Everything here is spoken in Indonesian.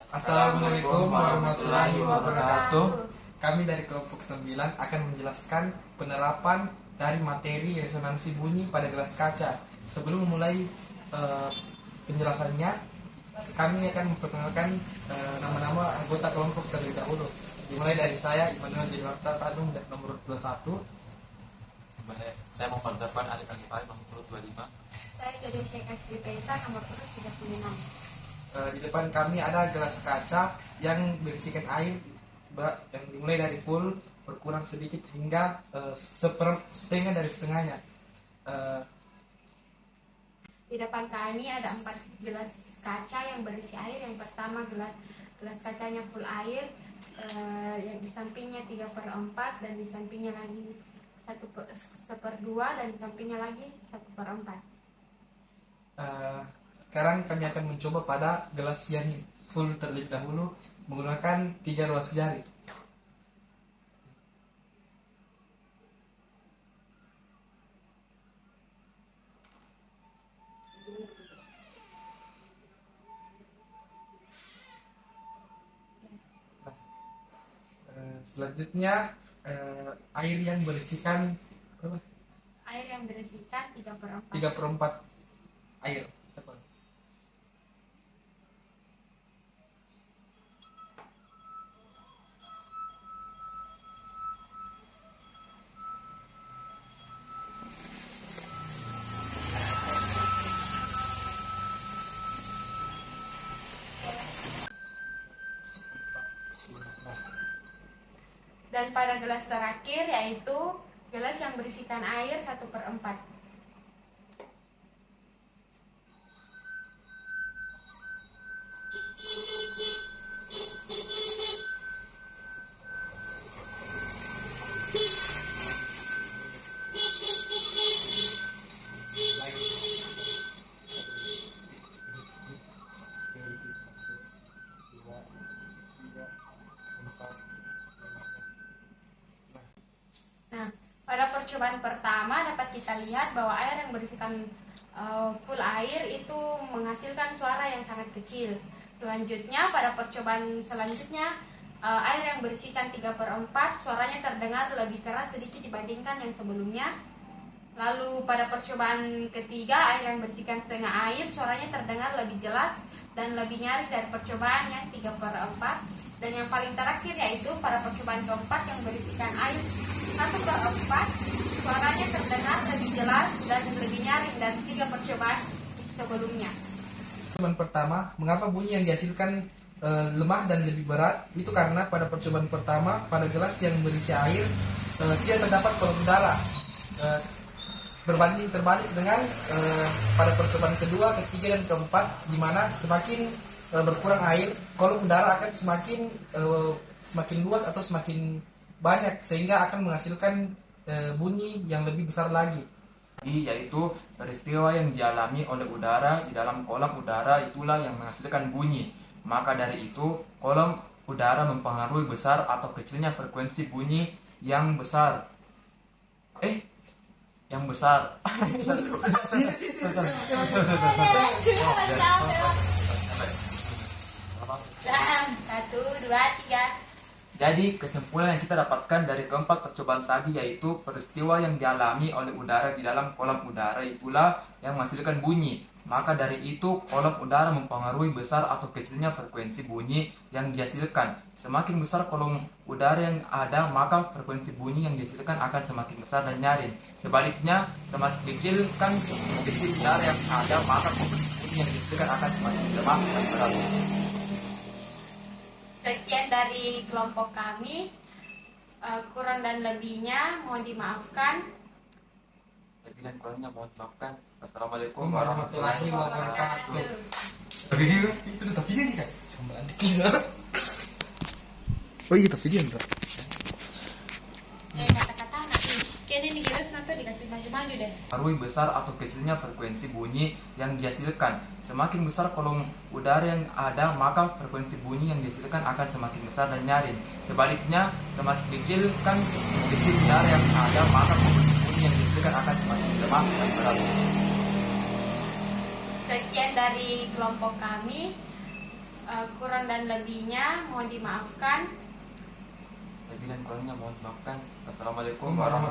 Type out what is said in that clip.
Assalamualaikum warahmatullahi wabarakatuh. Kami dari kelompok 9 akan menjelaskan penerapan dari materi resonansi bunyi pada gelas kaca. Sebelum memulai penjelasannya, kami akan memperkenalkan nama-nama anggota kelompok terlebih dahulu. Dimulai dari saya, Immanuel Jeliwarta Tanung, nomor 21. Saya Muhammad Zafan Ali Kanifai, nomor 25. Saya Jodoh Syekh Asri Pesa, nomor 36. Di depan kami ada gelas kaca yang berisikan air yang dimulai dari full, berkurang sedikit hingga setengah dari setengahnya. Di depan kami ada 4 gelas kaca yang berisi air. Yang pertama gelas kacanya full air, yang di sampingnya 3/4 dan di sampingnya lagi 1/2 dan di sampingnya lagi 1/4. Sekarang kami akan mencoba pada gelas yang full terlebih dahulu menggunakan 3 ruas jari. Selanjutnya air yang berisikan berapa? Air yang berisikan 3/4. 3/4 air. Dan pada gelas terakhir, yaitu gelas yang berisikan air 1/4. Nah, pada percobaan pertama dapat kita lihat bahwa air yang berisikan full air itu menghasilkan suara yang sangat kecil. Selanjutnya, pada percobaan selanjutnya, air yang berisikan 3/4 suaranya terdengar lebih keras sedikit dibandingkan yang sebelumnya. Lalu pada percobaan ketiga, air yang berisikan setengah air suaranya terdengar lebih jelas dan lebih nyaring dari percobaan yang 3/4. Dan yang paling terakhir yaitu pada percobaan keempat yang berisikan air 1/4 suaranya terdengar lebih jelas dan lebih nyaring dari 3 percobaan sebelumnya. Percobaan pertama, mengapa bunyi yang dihasilkan lemah dan lebih berat? Itu karena pada percobaan pertama, pada gelas yang berisi air tidak terdapat kolom udara, berbanding terbalik dengan pada percobaan kedua, ketiga, dan keempat, di mana semakin berkurang air, kolom udara akan semakin luas atau semakin banyak, sehingga akan menghasilkan bunyi yang lebih besar lagi. Yaitu peristiwa yang dialami oleh udara di dalam kolom udara itulah yang menghasilkan bunyi. Maka dari itu, kolom udara mempengaruhi besar atau kecilnya frekuensi bunyi yang besar. Yang besar. Satu, dua, tiga. Jadi kesimpulan yang kita dapatkan dari keempat percobaan tadi yaitu peristiwa yang dialami oleh udara di dalam kolom udara itulah yang menghasilkan bunyi. Maka dari itu kolom udara mempengaruhi besar atau kecilnya frekuensi bunyi yang dihasilkan. Semakin besar kolom udara yang ada, maka frekuensi bunyi yang dihasilkan akan semakin besar dan nyaring. Sebaliknya, semakin kecil udara yang ada, maka frekuensi bunyi yang dihasilkan akan semakin lemah dan berat. Sekian dari kelompok kami, kurang dan lebihnya mohon dimaafkan. Lebih dan kurangnya mohon dimaafkan. Assalamualaikum warahmatullahi wabarakatuh. Tapi itu udah video nih kan? Sama adik kita. Oh iya, tapi video entar. Kata-kata nanti kayaknya nih gelas nanti dikasih maju-maju deh. Pengaruhi besar atau kecilnya frekuensi bunyi yang dihasilkan. Semakin besar kolom udara yang ada, maka frekuensi bunyi yang dihasilkan akan semakin besar dan nyaring. Sebaliknya, semakin kecil udara yang ada, maka frekuensi bunyi yang dihasilkan akan semakin lemah dan berat. Sekian dari kelompok kami. Kurang dan lebihnya mohon dimaafkan. Lebih dan kurangnya mohon dimaafkan. Assalamualaikum Warahmatullahi